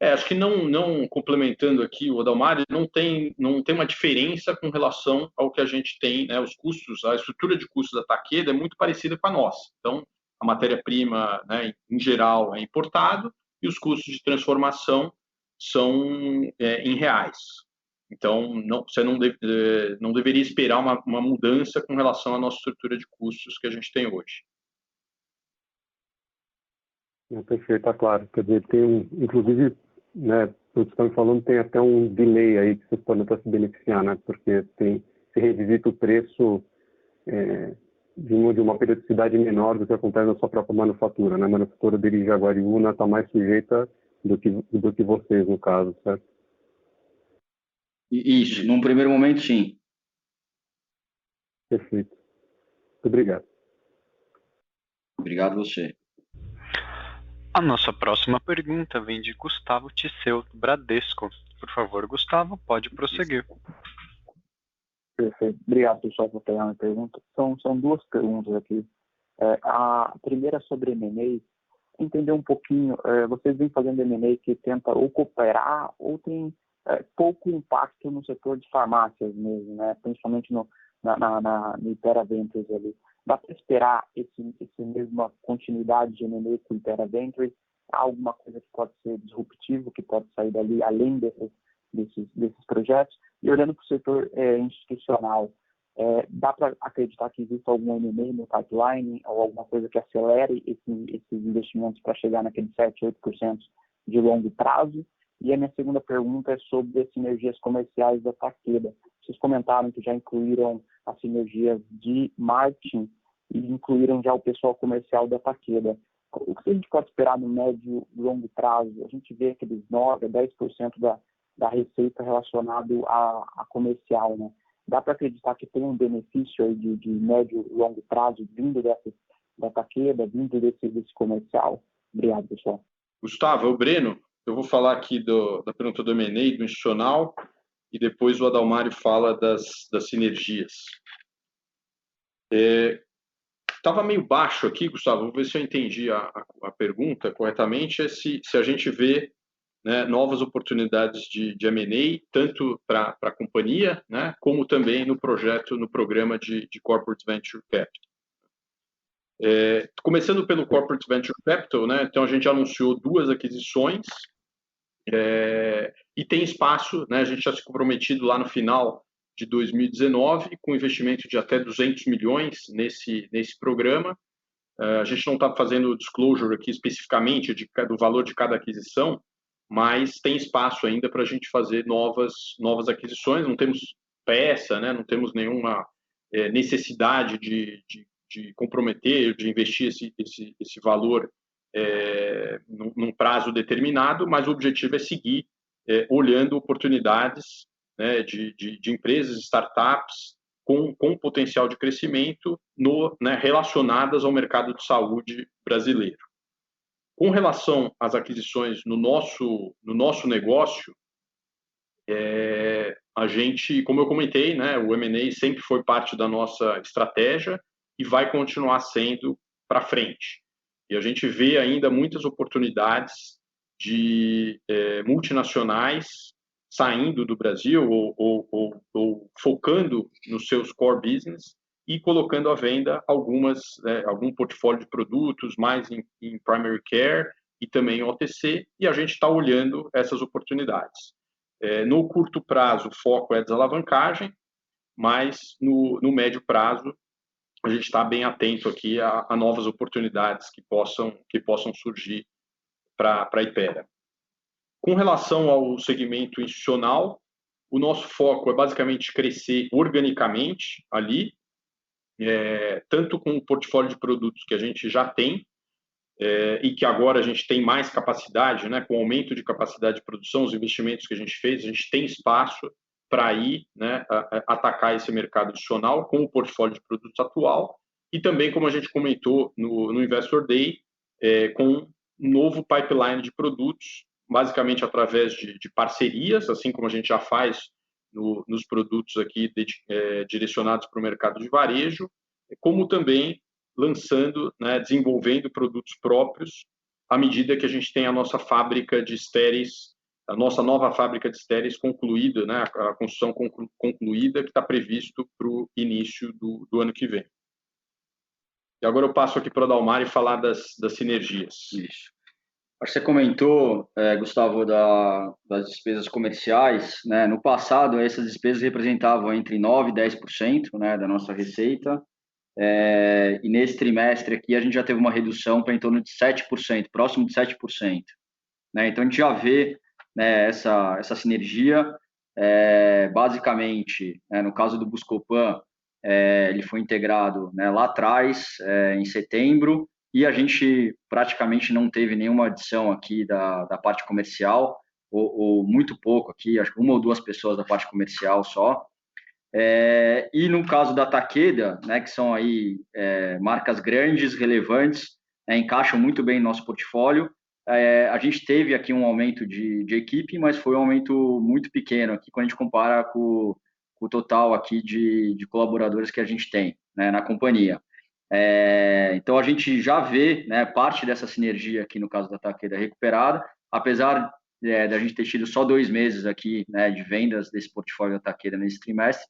Acho que não complementando aqui o Adalmário, não tem uma diferença com relação ao que a gente tem, né, os custos, a estrutura de custos da Takeda é muito parecida com a nossa. Então, a matéria-prima, né, em geral, é importado e os custos de transformação são em reais. Então, você não deveria esperar uma mudança com relação à nossa estrutura de custos que a gente tem hoje. Perfeito, está claro. Quer dizer, inclusive, né, vocês estão falando, tem até um delay aí que vocês podem até se beneficiar, né? Porque se revisita o preço de uma periodicidade menor do que acontece na sua própria manufatura, né? A manufatura de Jaguariúna está mais sujeita do que vocês, no caso, certo? Isso, num primeiro momento, sim. Perfeito. Muito obrigado. Obrigado a você. A nossa próxima pergunta vem de Gustavo Tisseu, do Bradesco. Por favor, Gustavo, pode prosseguir. Perfeito. Obrigado, pessoal, por pegar a minha pergunta. São duas perguntas aqui. A primeira sobre M&A. Entender um pouquinho, vocês vêm fazendo M&A que tenta ou cooperar ou tem pouco impacto no setor de farmácias mesmo, né? Principalmente no Hypera Ventures ali. Dá para esperar esse mesma continuidade de M&A com o Hypera Ventures? Há alguma coisa que pode ser disruptivo, que pode sair dali além desses projetos? E olhando para o setor institucional, dá para acreditar que existe algum M&A no pipeline ou alguma coisa que acelere esses investimentos para chegar naqueles 7%, 8% de longo prazo? E a minha segunda pergunta é sobre as sinergias comerciais da Takeda. Vocês comentaram que já incluíram as sinergias de marketing e incluíram já o pessoal comercial da Takeda. O que a gente pode esperar no médio e longo prazo? A gente vê aqueles 9% a 10% da receita relacionado a comercial, né? Dá para acreditar que tem um benefício aí de médio e longo prazo vindo da Takeda, vindo desse comercial? Obrigado, pessoal. Gustavo, é o Breno. Eu vou falar aqui da pergunta do M&A, do institucional, e depois o Adalmário fala das sinergias. Estava meio baixo aqui, Gustavo, vou ver se eu entendi a pergunta corretamente, se a gente vê, né, novas oportunidades de M&A, tanto para a companhia, né, como também no programa de Corporate Venture Capital. Começando pelo Corporate Venture Capital, né, então a gente anunciou 2 aquisições, e tem espaço, né, a gente já se comprometido lá no final de 2019 com investimento de até 200 milhões nesse programa. A gente não está fazendo disclosure aqui especificamente do valor de cada aquisição, mas tem espaço ainda para a gente fazer novas aquisições. Não temos pressa, né, não temos nenhuma necessidade de comprometer, de investir esse valor num prazo determinado, mas o objetivo é seguir olhando oportunidades, né, de empresas, startups com potencial de crescimento né, relacionadas ao mercado de saúde brasileiro. Com relação às aquisições no nosso negócio, a gente, como eu comentei, né, o M&A sempre foi parte da nossa estratégia e vai continuar sendo para frente. E a gente vê ainda muitas oportunidades de multinacionais saindo do Brasil ou focando nos seus core business e colocando à venda algum portfólio de produtos mais em primary care e também em OTC, e a gente está olhando essas oportunidades. No curto prazo, o foco é desalavancagem, mas no médio prazo, a gente está bem atento aqui a novas oportunidades que possam surgir para a Hypera. Com relação ao segmento institucional, o nosso foco é basicamente crescer organicamente ali, tanto com o portfólio de produtos que a gente já tem, e que agora a gente tem mais capacidade, né, com o aumento de capacidade de produção, os investimentos que a gente fez, a gente tem espaço para ir, né, atacar esse mercado adicional com o portfólio de produtos atual e também, como a gente comentou no Investor Day, com um novo pipeline de produtos, basicamente através de parcerias, assim como a gente já faz nos produtos aqui direcionados para o mercado de varejo, como também lançando, né, desenvolvendo produtos próprios à medida que a gente tem a nossa fábrica de estéreis, a nossa nova fábrica de estéreis concluída, né, a construção concluída, que está previsto para o início do ano que vem. E agora eu passo aqui para o Adalmário falar das sinergias. Isso. Acho que você comentou, Gustavo, das despesas comerciais, né? No passado, essas despesas representavam entre 9% e 10%, né, da nossa receita. E nesse trimestre aqui, a gente já teve uma redução para em torno de 7%, próximo de 7%. Né? Então, a gente já vê, né, essa sinergia. Basicamente, né, no caso do Buscopan, ele foi integrado, né, lá atrás, em setembro, e a gente praticamente não teve nenhuma adição aqui da parte comercial, ou muito pouco aqui, acho que uma ou duas pessoas da parte comercial só. E no caso da Takeda, né, que são aí marcas grandes, relevantes, encaixam muito bem no nosso portfólio. A gente teve aqui um aumento de equipe, mas foi um aumento muito pequeno aqui quando a gente compara com o total aqui de colaboradores que a gente tem, né, na companhia. Então a gente já vê, né, parte dessa sinergia aqui no caso da Takeda recuperada, apesar da gente ter tido só 2 meses aqui, né, de vendas desse portfólio da Takeda nesse trimestre.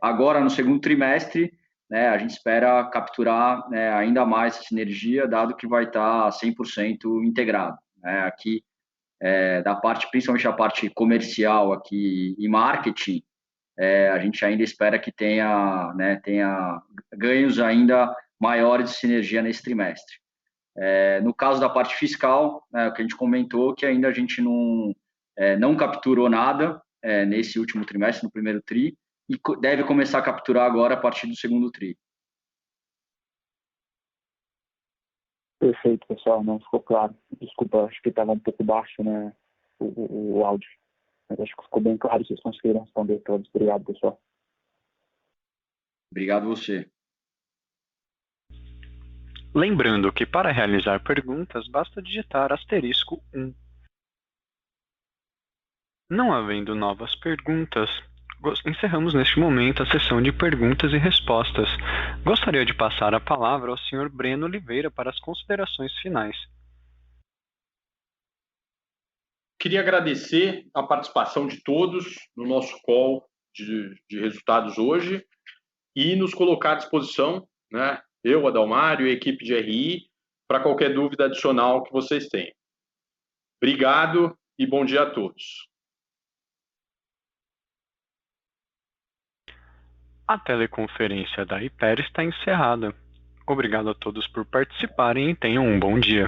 Agora, no segundo trimestre, né, a gente espera capturar, né, ainda mais essa sinergia, dado que vai estar 100% integrado. Né? Aqui, da parte, principalmente a parte comercial aqui e marketing, a gente ainda espera que tenha ganhos ainda maiores de sinergia nesse trimestre. No caso da parte fiscal, o que a gente comentou, que ainda a gente não capturou nada nesse último trimestre, no primeiro TRI, e deve começar a capturar agora a partir do segundo TRI. Perfeito, pessoal, não ficou claro. Desculpa, acho que estava um pouco baixo, né, o áudio. Mas acho que ficou bem claro, vocês conseguiram responder todos. Obrigado, pessoal. Obrigado você. Lembrando que para realizar perguntas, basta digitar *1. Não havendo novas perguntas, encerramos neste momento a sessão de perguntas e respostas. Gostaria de passar a palavra ao Sr. Breno Oliveira para as considerações finais. Queria agradecer a participação de todos no nosso call de resultados hoje e nos colocar à disposição, né, eu, Adalmário e a equipe de RI, para qualquer dúvida adicional que vocês tenham. Obrigado e bom dia a todos. A teleconferência da Hypera está encerrada. Obrigado a todos por participarem e tenham um bom dia.